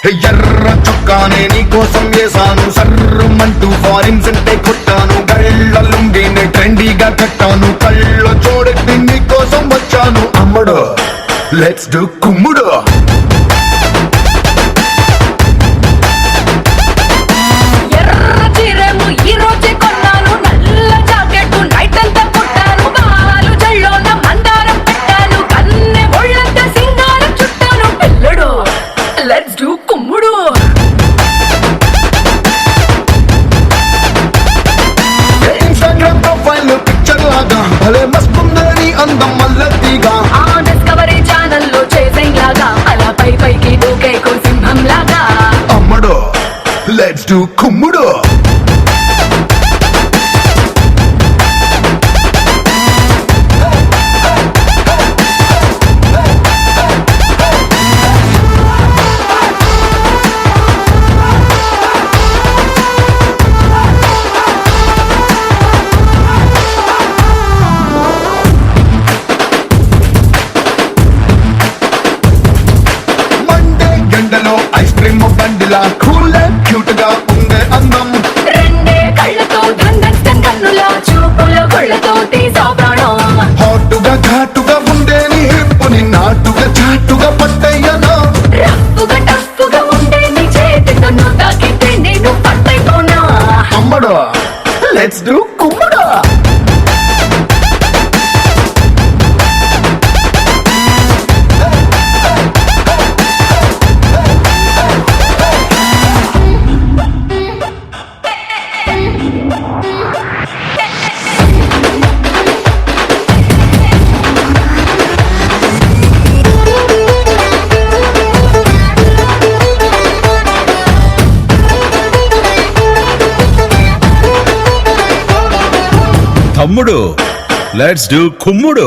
ఎర్ర చొక్కానే నీ కోసం వేసాను, సర్రమంటూ ఫారిన్ సెంటే కొట్టాను, గళ్ళ లుంగిని ట్రెండీగా కట్టాను, కళ్ళ చూడకి నీ కోసం వచ్చాను. అమ్మడు లెట్స్ డు కుమ్ముడు. ఇన్స్టాగ్రామ్ ప్రొఫైల్ పిక్చర్ లాగా భలే మస్తుందని అందం మల్లతిగా, ఆ డిస్కవరీ ఛానల్ లో చేసేం లాగా అలా పై పైకి దూకే సింహం లాగా. అమ్మడు లెట్స్ డు కుమ్ముడు. ఐస్ క్రీమ్ బండిలా కూల్ క్యూట్ గా ఉండే అందం, రెండే కళ్ళతో ధన్ కన్నుల చూపుల కొళ్ళతో తీసా ప్రాణం. హాటుగా ఘాటుగా ఉండే నీ హిప్పుని నాటుగా చాటుగా పట్టయ్యనా, రఫ్ఫుగా టఫ్ఫుగా ఉండే నీ చేతితో నువ్వు తాకితే నేను పట్టైపోనా. అమ్మడు లెట్స్ డు కుమ్ముడు. తమ్ముడు లెట్స్ డు కుమ్ముడు.